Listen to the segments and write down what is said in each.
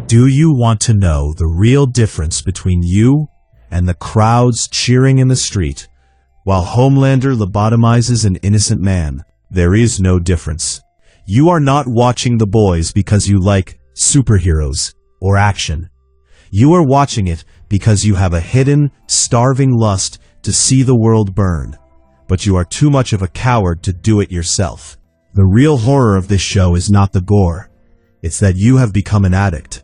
Do you want to know the real difference between you and the crowds cheering in the street while Homelander lobotomizes an innocent man? There is no difference. You are not watching The Boys because you like superheroes or action. You are watching it because you have a hidden, starving lust to see the world burn, but you are too much of a coward to do it yourself. The real horror of this show is not the gore. It's that you have become an addict.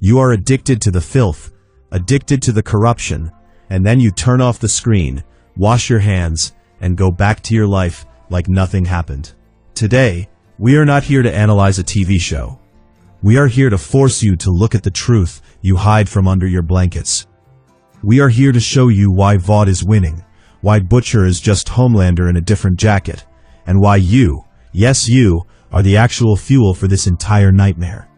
You are addicted to the filth, addicted to the corruption, and then you turn off the screen, wash your hands, and go back to your life like nothing happened. Today, we are not here to analyze a TV show. We are here to force you to look at the truth you hide from under your blankets. We are here to show you why Vought is winning, why Butcher is just Homelander in a different jacket, and why you, yes you, are the actual fuel for this entire nightmare.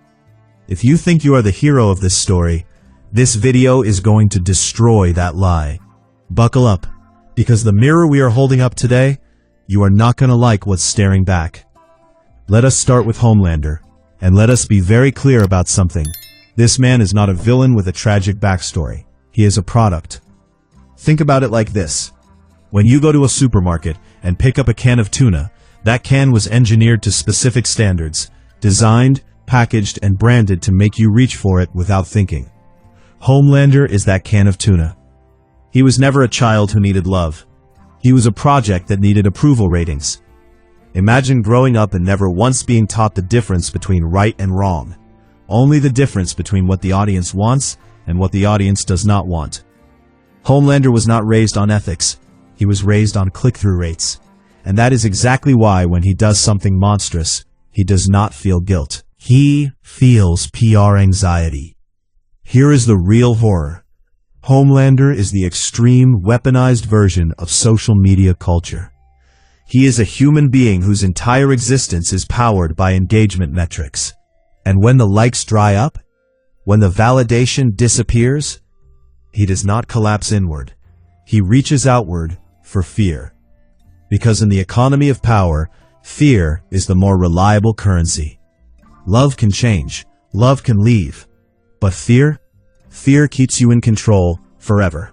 If you think you are the hero of this story, this video is going to destroy that lie. Buckle up, because the mirror we are holding up today, you are not going to like what's staring back. Let us start with Homelander, and let us be very clear about something. This man is not a villain with a tragic backstory. He is a product. Think about it like this. When you go to a supermarket and pick up a can of tuna, that can was engineered to specific standards, designed, packaged, and branded to make you reach for it without thinking. Homelander is that can of tuna. He was never a child who needed love. He was a project that needed approval ratings. Imagine growing up and never once being taught the difference between right and wrong. Only the difference between what the audience wants and what the audience does not want. Homelander was not raised on ethics. He was raised on click-through rates. And that is exactly why when he does something monstrous, he does not feel guilt. He feels PR anxiety. Here is the real horror. Homelander is the extreme, weaponized version of social media culture. He is a human being whose entire existence is powered by engagement metrics. And when the likes dry up, when the validation disappears, he does not collapse inward. He reaches outward for fear. Because in the economy of power, fear is the more reliable currency. Love can change, love can leave, but fear keeps you in control forever.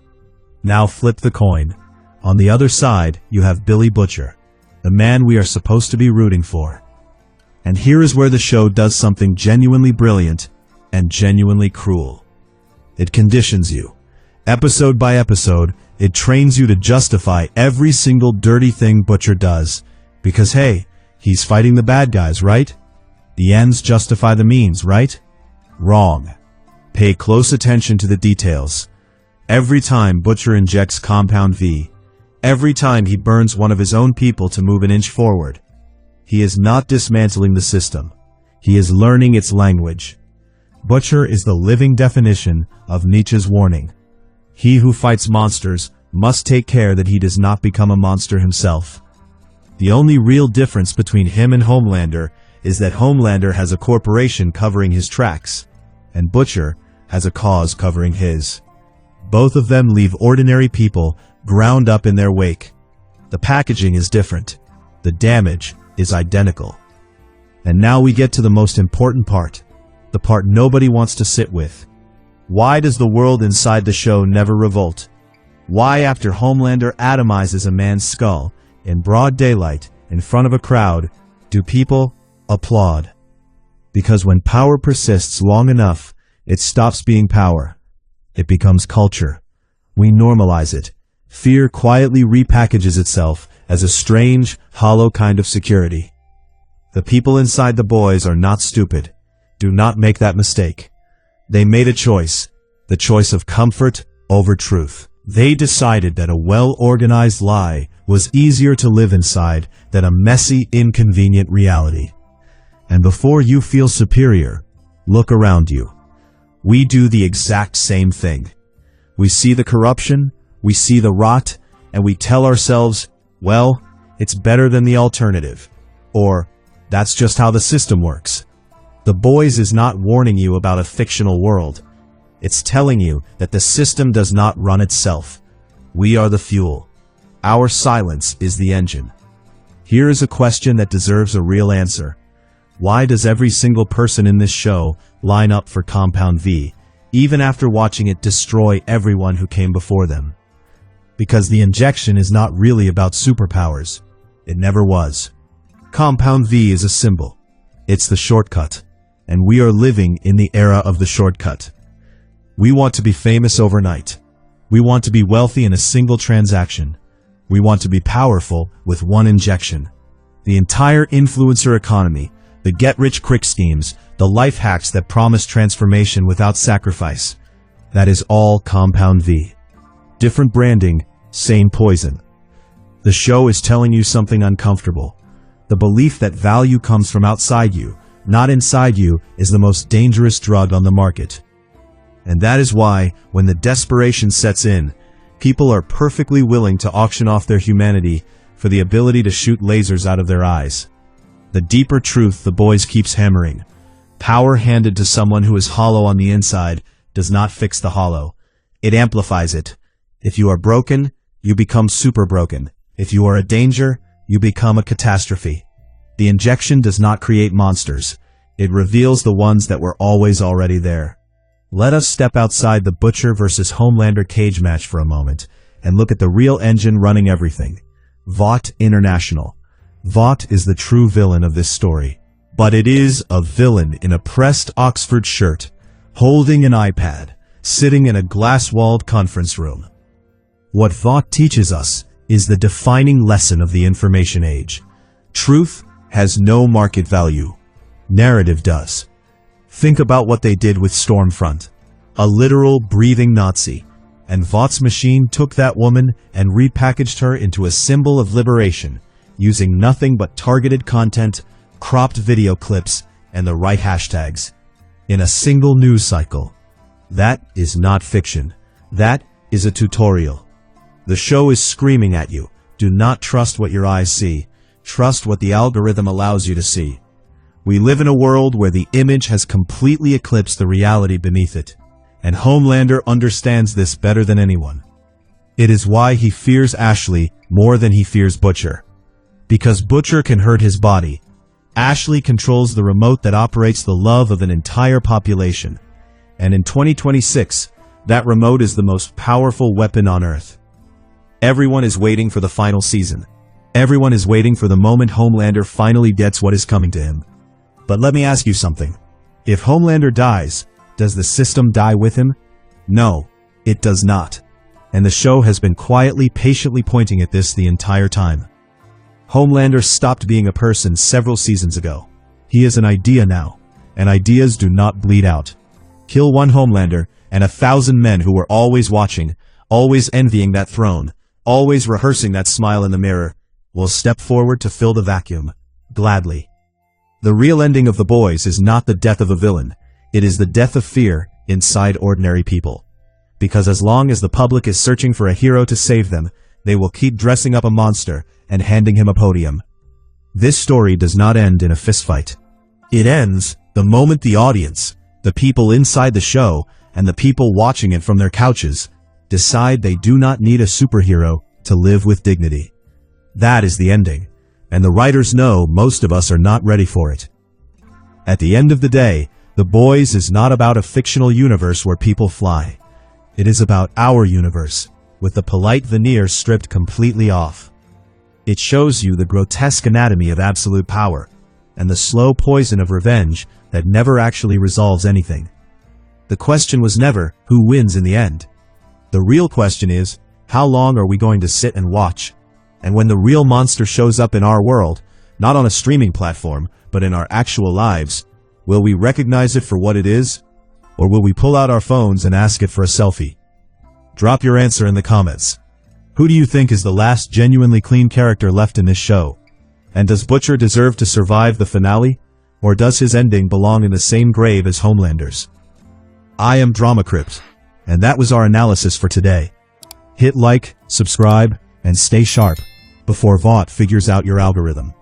Now flip the coin. On the other side, you have Billy Butcher, the man we are supposed to be rooting for. And here is where the show does something genuinely brilliant and genuinely cruel. It conditions you. Episode by episode, it trains you to justify every single dirty thing Butcher does. Because hey, he's fighting the bad guys, right? The ends justify the means, right? Wrong. Pay close attention to the details. Every time Butcher injects Compound V, every time he burns one of his own people to move an inch forward, he is not dismantling the system. He is learning its language. Butcher is the living definition of Nietzsche's warning. He who fights monsters must take care that he does not become a monster himself. The only real difference between him and Homelander is that Homelander has a corporation covering his tracks, and Butcher has a cause covering his. Both of them leave ordinary people ground up in their wake. The packaging is different. The damage is identical. And now we get to the most important part, the part nobody wants to sit with. Why does the world inside the show never revolt? Why, after Homelander atomizes a man's skull in broad daylight in front of a crowd, do people applaud? Because when power persists long enough, it stops being power. It becomes culture. We normalize it. Fear quietly repackages itself as a strange, hollow kind of security. The people inside The Boys are not stupid. Do not make that mistake. They made a choice, the choice of comfort over truth. They decided that a well-organized lie was easier to live inside than a messy, inconvenient reality. And before you feel superior, look around you. We do the exact same thing. We see the corruption, we see the rot, and we tell ourselves, well, it's better than the alternative. Or, that's just how the system works. The Boys is not warning you about a fictional world. It's telling you that the system does not run itself. We are the fuel. Our silence is the engine. Here is a question that deserves a real answer. Why does every single person in this show line up for Compound V, even after watching it destroy everyone who came before them? Because the injection is not really about superpowers. It never was. Compound V is a symbol. It's the shortcut. And we are living in the era of the shortcut. We want to be famous overnight. We want to be wealthy in a single transaction. We want to be powerful with one injection. The entire influencer economy, the get-rich-quick schemes, the life hacks that promise transformation without sacrifice. That is all Compound V. Different branding, same poison. The show is telling you something uncomfortable. The belief that value comes from outside you, not inside you, is the most dangerous drug on the market. And that is why, when the desperation sets in, people are perfectly willing to auction off their humanity for the ability to shoot lasers out of their eyes. The deeper truth the boys keeps hammering: power handed to someone who is hollow on the inside does not fix the hollow. It amplifies it. If you are broken, you become super broken. If you are a danger, you become a catastrophe. The injection does not create monsters. It reveals the ones that were always already there. Let us step outside the Butcher versus Homelander cage match for a moment and look at the real engine running everything. Vought International. Vought is the true villain of this story. But it is a villain in a pressed Oxford shirt, holding an iPad, sitting in a glass-walled conference room. What Vought teaches us is the defining lesson of the information age. Truth has no market value. Narrative does. Think about what they did with Stormfront, a literal breathing Nazi, and Vought's machine took that woman and repackaged her into a symbol of liberation, using nothing but targeted content, cropped video clips, and the right hashtags, in a single news cycle. That is not fiction. That is a tutorial. The show is screaming at you: do not trust what your eyes see. Trust what the algorithm allows you to see. We live in a world where the image has completely eclipsed the reality beneath it, and Homelander understands this better than anyone. It is why he fears Ashley more than he fears Butcher. Because Butcher can hurt his body, Ashley controls the remote that operates the love of an entire population. And in 2026, that remote is the most powerful weapon on Earth. Everyone is waiting for the final season. Everyone is waiting for the moment Homelander finally gets what is coming to him. But let me ask you something. If Homelander dies, does the system die with him? No, it does not. And the show has been quietly, patiently pointing at this the entire time. Homelander stopped being a person several seasons ago. He is an idea now, and ideas do not bleed out. Kill one Homelander, and 1,000 men who were always watching, always envying that throne, always rehearsing that smile in the mirror, will step forward to fill the vacuum, gladly. The real ending of The Boys is not the death of a villain. It is the death of fear inside ordinary people. Because as long as the public is searching for a hero to save them, they will keep dressing up a monster and handing him a podium. This story does not end in a fistfight. It ends the moment the audience, the people inside the show, and the people watching it from their couches, decide they do not need a superhero to live with dignity. That is the ending, and the writers know most of us are not ready for it. At the end of the day, The Boys is not about a fictional universe where people fly. It is about our universe, with the polite veneer stripped completely off. It shows you the grotesque anatomy of absolute power, and the slow poison of revenge that never actually resolves anything. The question was never, who wins in the end? The real question is, how long are we going to sit and watch? And when the real monster shows up in our world, not on a streaming platform, but in our actual lives, will we recognize it for what it is? Or will we pull out our phones and ask it for a selfie? Drop your answer in the comments. Who do you think is the last genuinely clean character left in this show? And does Butcher deserve to survive the finale? Or does his ending belong in the same grave as Homelander's? I am DramaCrypt, and that was our analysis for today. Hit like, subscribe, and stay sharp before Vought figures out your algorithm.